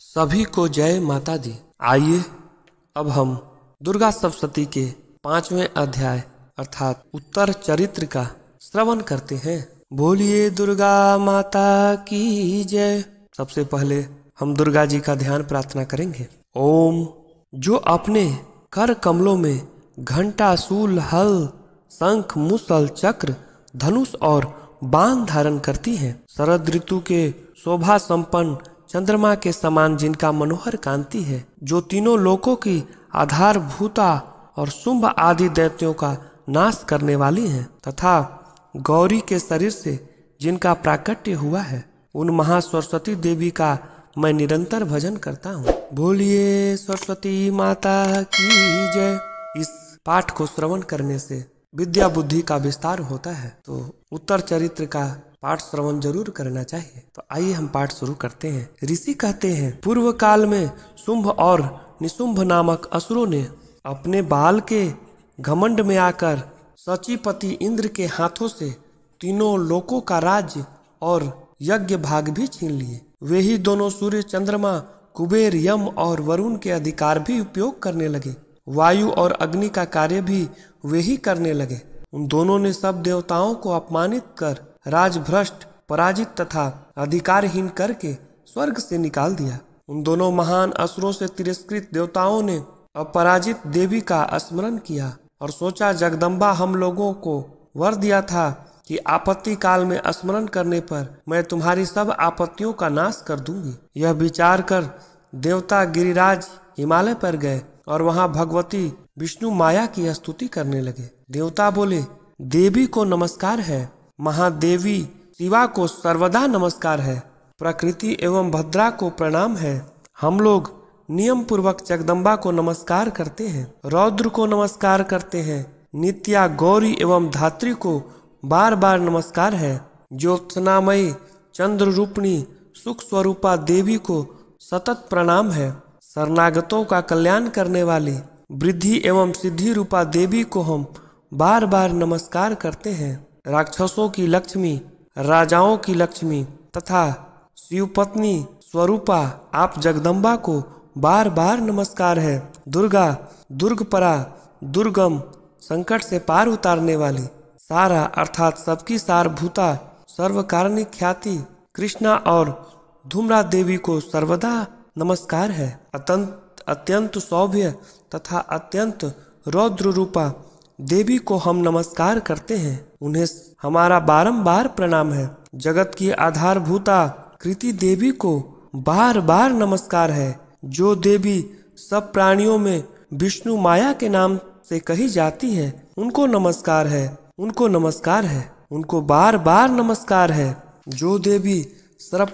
सभी को जय माता दी। आइए अब हम दुर्गा सप्तशती के 5वें अध्याय अर्थात उत्तर चरित्र का श्रवण करते हैं। बोलिए दुर्गा माता की जय। सबसे पहले हम दुर्गा जी का ध्यान प्रार्थना करेंगे। ओम। जो अपने कर कमलों में घंटा, शूल, हल, शंख, मुसल, चक्र, धनुष और बाण धारण करती हैं। शरद ऋतु के शोभा संपन्न चंद्रमा के समान जिनका मनोहर कांति है, जो तीनों लोकों की आधारभूता और शुंभ आदि दैत्यों का नाश करने वाली हैं, तथा गौरी के शरीर से जिनका प्राकट्य हुआ है, उन महासरस्वती देवी का मैं निरंतर भजन करता हूँ। बोलिए सरस्वती माता की जय। इस पाठ को श्रवण करने से विद्या बुद्धि का विस्तार होता है, तो उत्तर चरित्र का पाठ श्रवण जरूर करना चाहिए। तो आइए हम पाठ शुरू करते हैं। ऋषि कहते हैं, पूर्व काल में शुंभ और निशुंभ नामक असुरों ने अपने बाल के घमंड में आकर सचीपति इंद्र के हाथों से तीनों लोकों का राज्य और यज्ञ भाग भी छीन लिए। वे ही दोनों सूर्य, चंद्रमा, कुबेर, यम और वरुण के अधिकार भी उपयोग करने लगे। वायु और अग्नि का कार्य भी वे ही करने लगे। उन दोनों ने सब देवताओं को अपमानित कर, राजभ्रष्ट, पराजित तथा अधिकारहीन करके स्वर्ग से निकाल दिया। उन दोनों महान असुरों से तिरस्कृत देवताओं ने अपराजित देवी का स्मरण किया और सोचा, जगदम्बा हम लोगों को वर दिया था कि आपत्ति काल में स्मरण करने पर मैं तुम्हारी सब आपत्तियों का नाश कर दूंगी। यह विचार कर देवता गिरिराज हिमालय पर गए और वहां भगवती विष्णु माया की स्तुति करने लगे। देवता बोले, देवी को नमस्कार है, महादेवी शिवा को सर्वदा नमस्कार है, प्रकृति एवं भद्रा को प्रणाम है। हम लोग नियम पूर्वक जगदम्बा को नमस्कार करते हैं, रौद्र को नमस्कार करते हैं, नित्या, गौरी एवं धात्री को बार बार नमस्कार है। ज्योत्सनामयी चंद्र रूपिणी सुख स्वरूपा देवी को सतत प्रणाम है। शरणागतों का कल्याण करने वाली वृद्धि एवं सिद्धि रूपा देवी को हम बार बार नमस्कार करते हैं। राक्षसों की लक्ष्मी, राजाओं की लक्ष्मी तथा शिवपत्नी स्वरूपा आप जगदम्बा को बार बार नमस्कार है। दुर्गा, दुर्गपरा, दुर्गम, संकट से पार उतारने वाली, सारा अर्थात सबकी सारभूता, सर्वकारणिक ख्याति कृष्णा और धूम्रा देवी को सर्वदा नमस्कार है। अत्यंत सौभ्य तथा अत्यंत रौद्र रूपा देवी को हम नमस्कार करते हैं, उन्हें हमारा बारंबार प्रणाम है। जगत की आधारभूता कृति देवी को बार बार नमस्कार है। जो देवी सब प्राणियों में विष्णु माया के नाम से कही जाती है, उनको नमस्कार है, उनको नमस्कार है, उनको बार बार नमस्कार है। जो देवी सर्व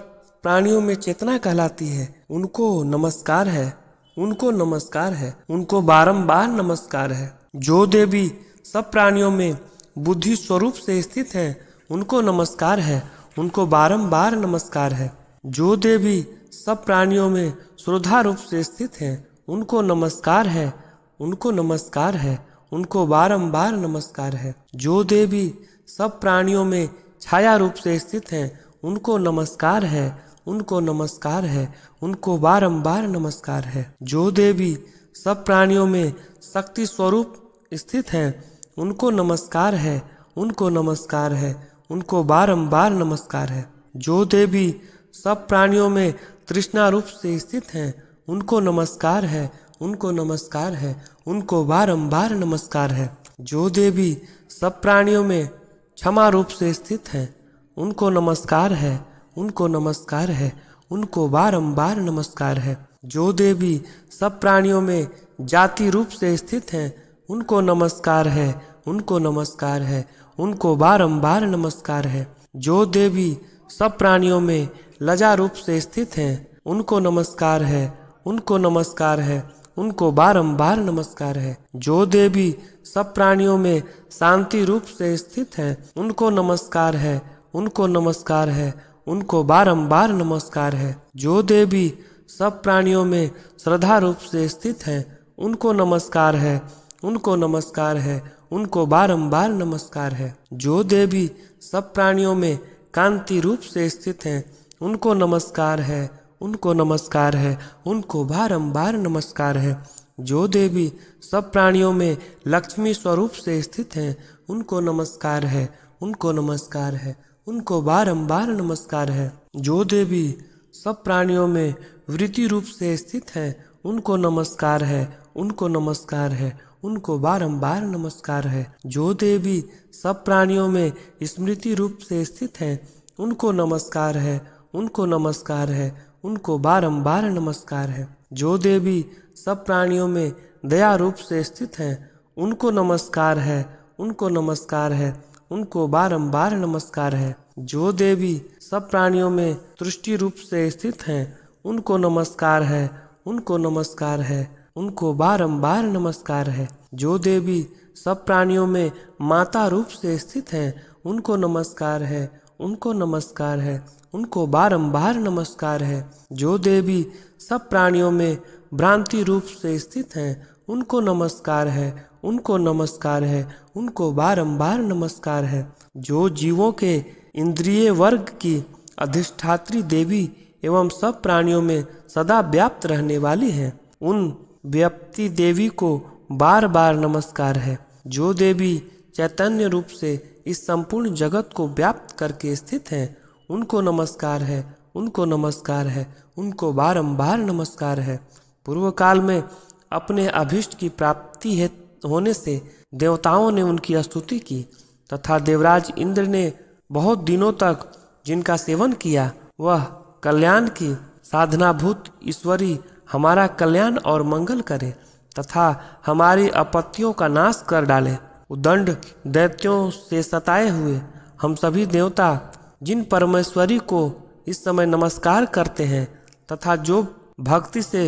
प्राणियों में चेतना कहलाती है, उनको नमस्कार है, उनको नमस्कार है, उनको बारंबार नमस्कार है। जो देवी सब प्राणियों में बुद्धि स्वरूप से स्थित है, उनको नमस्कार है, उनको बारंबार नमस्कार है। जो देवी सब प्राणियों में श्रद्धा रूप से स्थित है, उनको नमस्कार है, उनको नमस्कार है, उनको बारंबार नमस्कार है। जो देवी सब प्राणियों में छाया रूप से स्थित है, उनको नमस्कार है, उनको नमस्कार है, उनको बारंबार नमस्कार है। जो देवी सब प्राणियों में शक्ति स्वरूप स्थित है, उनको नमस्कार है, उनको नमस्कार है, उनको बारंबार नमस्कार है। जो देवी सब प्राणियों में तृष्णा रूप से स्थित है, उनको नमस्कार है, उनको नमस्कार है, उनको बारंबार नमस्कार है। जो देवी सब प्राणियों में क्षमा रूप से स्थित है, उनको नमस्कार है, उनको नमस्कार है, उनको बारंबार नमस्कार है। जो देवी सब प्राणियों में जाति रूप से स्थित है, उनको नमस्कार है, उनको नमस्कार है, उनको बारंबार नमस्कार है। जो देवी सब प्राणियों में लज्जा रूप से स्थित है, उनको नमस्कार है, उनको नमस्कार है, उनको बारंबार नमस्कार है। जो देवी सब प्राणियों में शांति रूप से स्थित है, उनको नमस्कार है, उनको नमस्कार है, उनको बारंबार नमस्कार है। जो देवी सब प्राणियों में श्रद्धा रूप से स्थित है, उनको नमस्कार है, उनको नमस्कार है, उनको बारंबार नमस्कार है। जो देवी सब प्राणियों में कांति रूप से स्थित है, उनको नमस्कार है, उनको नमस्कार है, उनको बारंबार नमस्कार है। जो देवी सब प्राणियों में लक्ष्मी स्वरूप से स्थित हैं, उनको नमस्कार है, उनको नमस्कार है, उनको बारंबार नमस्कार है। जो देवी सब प्राणियों में वृत्ति रूप से स्थित हैं, उनको नमस्कार है, उनको नमस्कार है, उनको बारंबार नमस्कार है। जो देवी सब प्राणियों में स्मृति रूप से स्थित हैं, उनको नमस्कार है, उनको नमस्कार है, उनको बारंबार नमस्कार है। जो देवी सब प्राणियों में दया रूप से स्थित हैं, उनको नमस्कार है, उनको नमस्कार है, उनको बारंबार नमस्कार है। जो देवी सब प्राणियों में तुष्टि रूप से स्थित हैं, उनको नमस्कार है, उनको नमस्कार है, उनको बारंबार नमस्कार है। जो देवी सब प्राणियों में माता रूप से स्थित हैं, उनको नमस्कार है, उनको नमस्कार है, उनको बारंबार नमस्कार है। जो देवी सब प्राणियों में भ्रांति रूप से स्थित हैं, उनको नमस्कार है, उनको नमस्कार है, उनको बारंबार नमस्कार है। जो जीवों के इंद्रिय वर्ग की अधिष्ठात्री देवी एवं सब प्राणियों में सदा व्याप्त रहने वाली है, उन व्याप्ति देवी को बार बार नमस्कार है। जो देवी चैतन्य रूप से इस संपूर्ण जगत को व्याप्त करके स्थित हैं, उनको नमस्कार है, उनको नमस्कार है, उनको बारंबार नमस्कार है। पूर्व काल में अपने अभिष्ट की प्राप्ति होने से देवताओं ने उनकी स्तुति की तथा देवराज इंद्र ने बहुत दिनों तक जिनका सेवन किया, वह कल्याण की साधनाभूत ईश्वरी हमारा कल्याण और मंगल करे तथा हमारी आपत्तियों का नाश कर डाले। उदंड दैत्यों से सताए हुए हम सभी देवता जिन परमेश्वरी को इस समय नमस्कार करते हैं तथा जो भक्ति से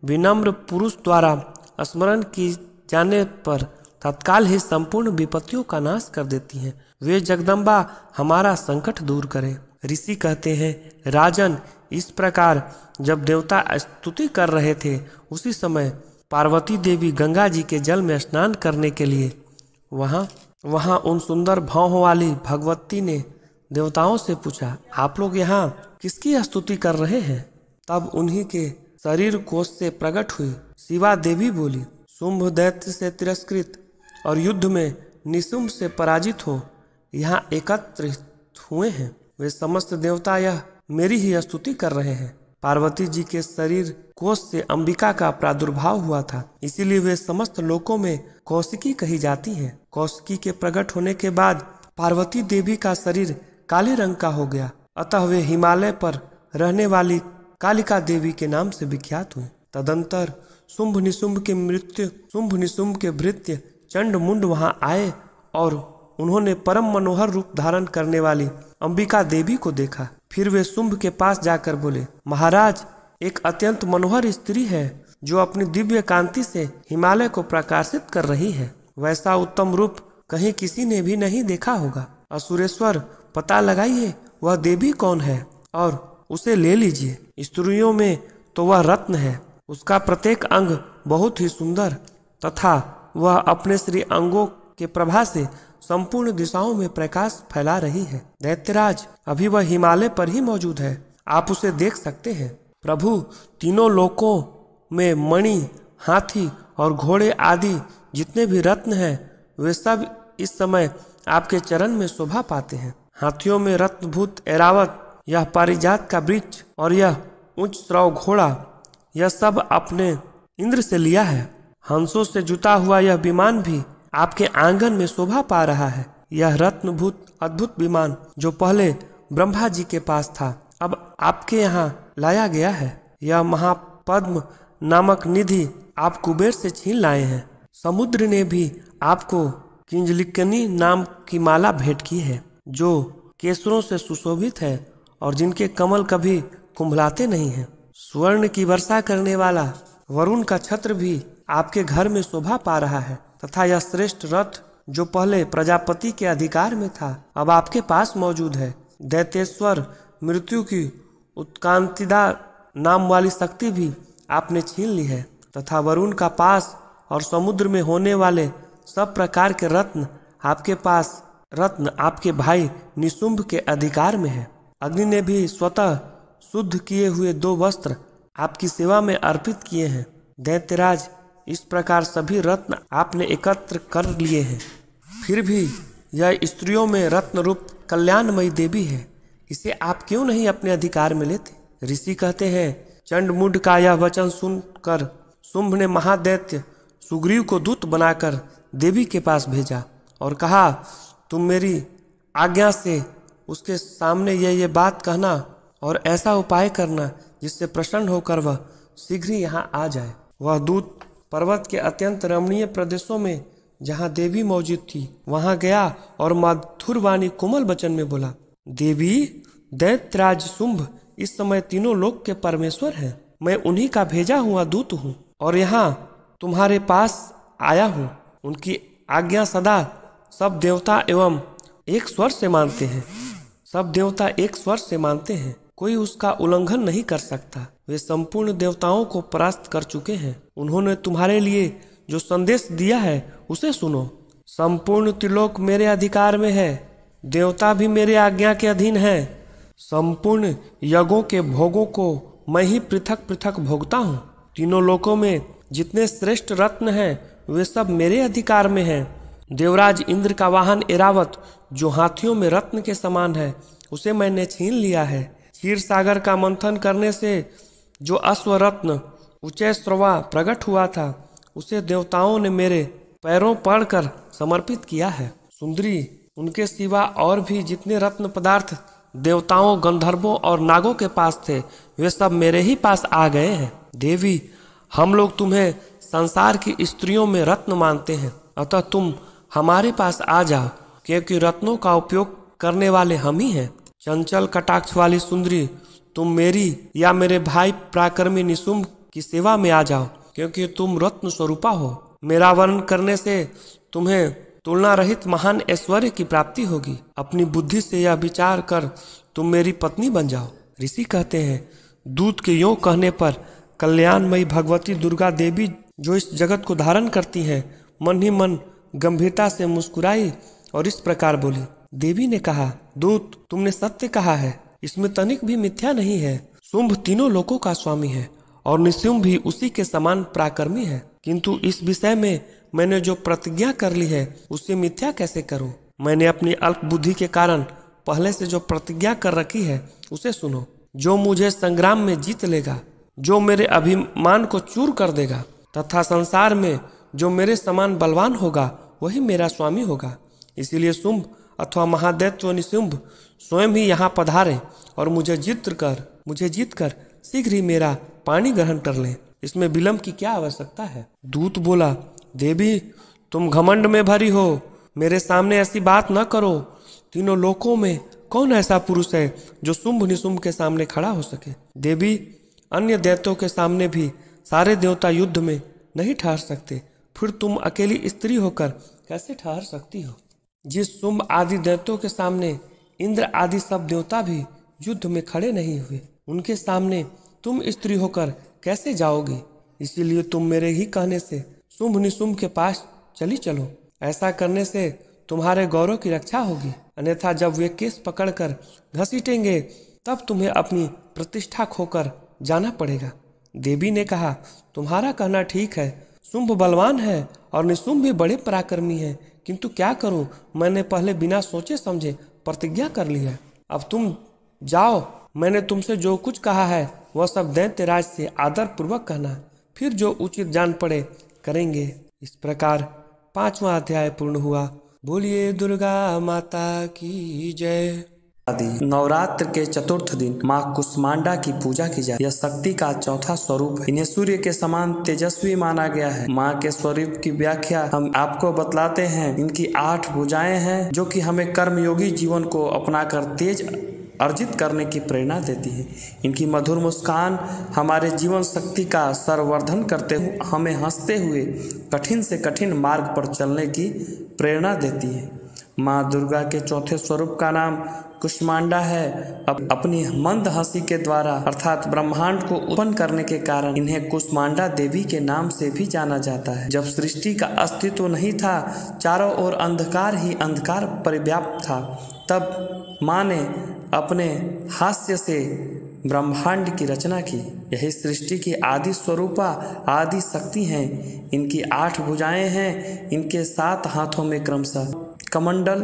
विनम्र पुरुष द्वारा स्मरण की जाने पर तत्काल ही संपूर्ण विपत्तियों का नाश कर देती हैं, वे जगदम्बा हमारा संकट दूर करें। ऋषि कहते हैं, राजन, इस प्रकार जब देवता स्तुति कर रहे थे, उसी समय पार्वती देवी गंगा जी के जल में स्नान करने के लिए वहाँ उन सुंदर भावों वाली भगवती ने देवताओं से पूछा, आप लोग यहाँ किसकी स्तुति कर रहे हैं? तब उन्हीं के शरीर कोश से प्रकट हुई शिवा देवी बोली, शुंभ दैत्य से तिरस्कृत और युद्ध में निशुंभ से पराजित हो यहाँ एकत्रित हुए हैं, वे समस्त देवता यह मेरी ही स्तुति कर रहे हैं। पार्वती जी के शरीर कोश से अंबिका का प्रादुर्भाव हुआ था, इसीलिए वे समस्त लोकों में कौशिकी कही जाती हैं। कौशिकी के प्रकट होने के बाद पार्वती देवी का शरीर काले रंग का हो गया, अतः वे हिमालय पर रहने वाली कालिका देवी के नाम से विख्यात हुए। तदंतर शुंभ निशुंभ के भृत्य चंड मुंड वहां आए और उन्होंने परम मनोहर रूप धारण करने वाली अंबिका देवी को देखा। फिर वे शुंभ के पास जाकर बोले, महाराज, एक अत्यंत मनोहर स्त्री है जो अपनी दिव्य कांति से हिमालय को प्रकाशित कर रही है। वैसा उत्तम रूप कहीं किसी ने भी नहीं देखा होगा। असुरेश्वर, पता लगाइए वह देवी कौन है और उसे ले लीजिए। स्त्रियों में तो वह रत्न है, उसका प्रत्येक अंग बहुत ही सुंदर तथा वह अपने श्री अंगों के प्रभा से संपूर्ण दिशाओं में प्रकाश फैला रही है। दैत्यराज, अभी वह हिमालय पर ही मौजूद है, आप उसे देख सकते हैं। प्रभु, तीनों लोकों में मणि, हाथी और घोड़े आदि जितने भी रत्न हैं, वे सब इस समय आपके चरण में शोभा पाते हैं। हाथियों में रत्नभूत ऐरावत, यह पारिजात का वृक्ष और यह उच्च श्रव घोड़ा, यह सब आपने इंद्र से लिया है। हंसों से जुता हुआ यह विमान भी आपके आंगन में शोभा पा रहा है। यह रत्नभूत अद्भुत विमान जो पहले ब्रह्मा जी के पास था, अब आपके यहाँ लाया गया है। यह महापद्म नामक निधि आप कुबेर से छीन लाए हैं। समुद्र ने भी आपको किंजलिकनी नाम की माला भेंट की है, जो केसरों से सुशोभित है और जिनके कमल कभी कुंभलाते नहीं हैं। स्वर्ण की वर्षा करने वाला वरुण का छत्र भी आपके घर में शोभा पा रहा है तथा यह श्रेष्ठ रथ जो पहले प्रजापति के अधिकार में था, अब आपके पास मौजूद है। दैतेश्वर मृत्यु की उत्कांतिदा नाम वाली शक्ति भी आपने छीन ली है तथा वरुण का पास और समुद्र में होने वाले सब प्रकार के रत्न आपके भाई निशुंभ के अधिकार में है। अग्नि ने भी स्वतः शुद्ध किए हुए 2 वस्त्र आपकी सेवा में अर्पित किए हैं। दैत्यराज, इस प्रकार सभी रत्न आपने एकत्र कर लिए हैं, फिर भी यह स्त्रियों में रत्न रूप कल्याणमयी देवी है, इसे आप क्यों नहीं अपने अधिकार में लेते? ऋषि कहते हैं, चंडमुंड का यह वचन सुनकर शुंभ ने महादैत्य सुग्रीव को दूत बनाकर देवी के पास भेजा और कहा, तुम मेरी आज्ञा से उसके सामने ये बात कहना और ऐसा उपाय करना जिससे प्रसन्न होकर वह शीघ्र ही यहाँ आ जाए। वह दूत पर्वत के अत्यंत रमणीय प्रदेशों में जहाँ देवी मौजूद थी वहां गया और मधुर वाणी कोमल वचन में बोला, देवी, दैत्यराज शुंभ इस समय तीनों लोक के परमेश्वर हैं। मैं उन्हीं का भेजा हुआ दूत हूँ और यहाँ तुम्हारे पास आया हूँ। उनकी आज्ञा सदा सब देवता एवं एक स्वर से मानते हैं। सब देवता एक स्वर से मानते हैं, कोई उसका उल्लंघन नहीं कर सकता। वे संपूर्ण देवताओं को परास्त कर चुके हैं। उन्होंने तुम्हारे लिए जो संदेश दिया है उसे सुनो। संपूर्ण त्रिलोक मेरे अधिकार में है, देवता भी मेरे आज्ञा के अधीन है। संपूर्ण यज्ञों के भोगों को मैं ही पृथक पृथक भोगता हूँ। तीनों लोकों में जितने श्रेष्ठ रत्न हैं वे सब मेरे अधिकार में हैं। देवराज इंद्र का वाहन ऐरावत जो हाथियों में रत्न के समान है उसे मैंने छीन लिया है। क्षीर सागर का मंथन करने से जो अश्वरत्न उच्चैश्रवा प्रकट हुआ था उसे देवताओं ने मेरे पैरों पड़कर समर्पित किया है। सुंदरी, उनके सिवा और भी जितने रत्न पदार्थ देवताओं, गंधर्वों और नागों के पास थे वे सब मेरे ही पास आ गए हैं। देवी, हम लोग तुम्हें संसार की स्त्रियों में रत्न मानते हैं, अतः तुम हमारे पास आ जाओ, क्योंकि रत्नों का उपयोग करने वाले हम ही हैं। चंचल कटाक्ष वाली सुंदरी, तुम मेरी या मेरे भाई पराक्रमी निशुंभ की सेवा में आ जाओ, क्योंकि तुम रत्न स्वरूपा हो। मेरा वर्ण करने से तुम्हें तुलना रहित महान ऐश्वर्य की प्राप्ति होगी। अपनी बुद्धि से यह विचार कर तुम मेरी पत्नी बन जाओ। ऋषि कहते हैं, दूत के यों कहने पर कल्याणमयी भगवती दुर्गा देवी जो इस जगत को धारण करती है मन ही मन गंभीरता से मुस्कुराई और इस प्रकार बोली। देवी ने कहा, दूत, तुमने सत्य कहा है, इसमें तनिक भी मिथ्या नहीं है। शुंभ तीनों लोकों का स्वामी है और निशुंभ भी उसी के समान पराक्रमी है, किंतु इस विषय में मैंने जो प्रतिज्ञा कर ली है उसे मिथ्या कैसे करूं? मैंने अपनी अल्प बुद्धि के कारण पहले से जो प्रतिज्ञा कर रखी है उसे सुनो। जो मुझे संग्राम में जीत लेगा, जो मेरे अभिमान को चूर कर देगा तथा संसार में जो मेरे समान बलवान होगा वही मेरा स्वामी होगा। इसीलिए शुंभ अथवा महादैत्य निशुंभ स्वयं ही यहाँ पधारे और मुझे जीत कर शीघ्र ही मेरा पानी ग्रहण कर लें। इसमें विलंब की क्या आवश्यकता है? दूत बोला, देवी, तुम घमंड में भरी हो, मेरे सामने ऐसी बात न करो। तीनों लोकों में कौन ऐसा पुरुष है जो शुंभ निशुंभ के सामने खड़ा हो सके? देवी, अन्य दैत्यों के सामने भी सारे देवता युद्ध में नहीं ठहर सकते, फिर तुम अकेली स्त्री होकर कैसे ठहर सकती हो? जिस शुंभ आदि दैत्यों के सामने इंद्र आदि सब देवता भी युद्ध में खड़े नहीं हुए, उनके सामने तुम स्त्री होकर कैसे जाओगे? इसीलिए तुम मेरे ही कहने से शुंभ निशुंभ के पास चली चलो। ऐसा करने से तुम्हारे गौरव की रक्षा होगी, अन्यथा जब वे केस पकड़कर घसीटेंगे तब तुम्हें अपनी प्रतिष्ठा खोकर जाना पड़ेगा। देवी ने कहा, तुम्हारा कहना ठीक है, शुंभ बलवान है और निशुंभ भी बड़े पराक्रमी है, किंतु क्या करूं, मैंने पहले बिना सोचे समझे प्रतिज्ञा कर ली है। अब तुम जाओ, मैंने तुमसे जो कुछ कहा है वह सब दैत्यराज से आदर पूर्वक कहना, फिर जो उचित जान पड़े करेंगे। इस प्रकार 5वां अध्याय पूर्ण हुआ। बोलिए दुर्गा माता की जय। नवरात्र के चतुर्थ दिन माँ कुष्मांडा की पूजा की जाए। यह शक्ति का चौथा स्वरूप है। इन्हें सूर्य के समान तेजस्वी माना गया है। माँ के स्वरूप की व्याख्या हम आपको बतलाते हैं। इनकी 8 भुजाएं हैं जो कि हमें कर्मयोगी जीवन को अपनाकर तेज अर्जित करने की प्रेरणा देती है। इनकी मधुर मुस्कान हमारे जीवन शक्ति का संवर्धन करते हुए हमें हंसते हुए कठिन से कठिन मार्ग पर चलने की प्रेरणा देती है। माँ दुर्गा के चौथे स्वरूप का नाम कुष्मांडा है। अपनी मंद हंसी के द्वारा अर्थात ब्रह्मांड को उत्पन्न करने के कारण इन्हें कुष्मांडा देवी के नाम से भी जाना जाता है। जब सृष्टि का अस्तित्व नहीं था, चारों ओर अंधकार ही अंधकार परिव्याप्त था, तब माँ ने अपने हास्य से ब्रह्मांड की रचना की। यही सृष्टि की आदि स्वरूपा आदि शक्ति हैं। इनकी 8 भुजाएं हैं। इनके 7 हाथों में क्रमशः कमंडल,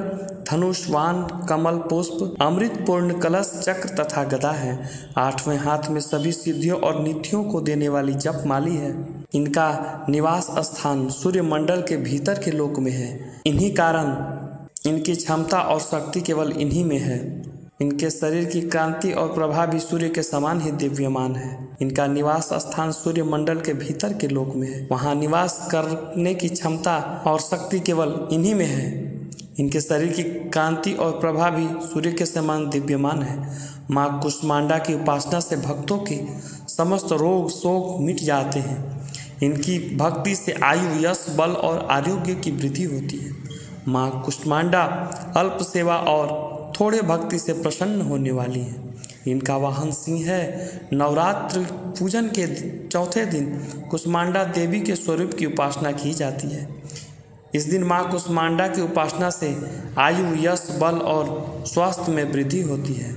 धनुष, वाण, कमल पुष्प, अमृत पूर्ण कलश, चक्र तथा गदा है। 8वें हाथ में सभी सिद्धियों और निधियों को देने वाली जप माली है। इनका निवास स्थान सूर्य मंडल के भीतर के लोक में है। इन्हीं कारण इनकी क्षमता और शक्ति केवल इन्हीं में है। इनके शरीर की कांति और प्रभा भी सूर्य के समान ही दिव्यमान है। इनका निवास स्थान सूर्य मंडल के भीतर के लोक में है। वहाँ निवास करने की क्षमता और शक्ति केवल इन्हीं में है। इनके शरीर की कांति और प्रभा भी सूर्य के समान दिव्यमान है। माँ कुष्मांडा की उपासना से भक्तों के समस्त रोग शोक मिट जाते हैं। इनकी भक्ति से आयु, यश, बल और आरोग्य की वृद्धि होती है। माँ कुष्मांडा अल्प सेवा और थोड़े भक्ति से प्रसन्न होने वाली है। इनका वाहन सिंह है। नवरात्र पूजन के चौथे दिन कुष्मांडा देवी के स्वरूप की उपासना की जाती है। इस दिन माँ कुष्मांडा की उपासना से आयु, यश, बल और स्वास्थ्य में वृद्धि होती है।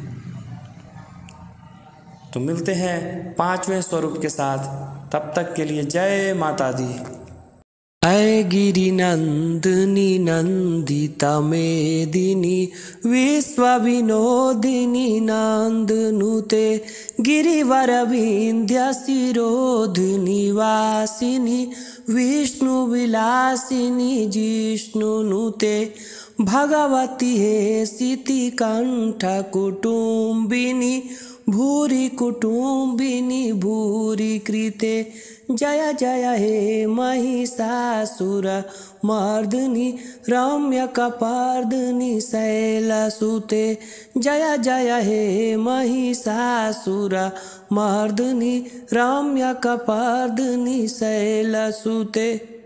तो मिलते हैं 5वें स्वरूप के साथ। तब तक के लिए जय माता दी। जय गिरि नंदिनी नंदिता मेदिनी विश्व विनोदिनी नंदनुते गिरिवर विंध्य शिरोधिनी वासिनी विष्णु विलासिनी जिष्णुनुते भगवती हे सिति कंठ कुटुंबिनी भूरि कुटुंबिनी भूरि कृते जय जय हे महिषासुर मर्दिनी रम्यकपर्दिनी शैलसुते जय जय हे महिषासुर मर्दिनी रम्यकपर्दिनी शैलसुते।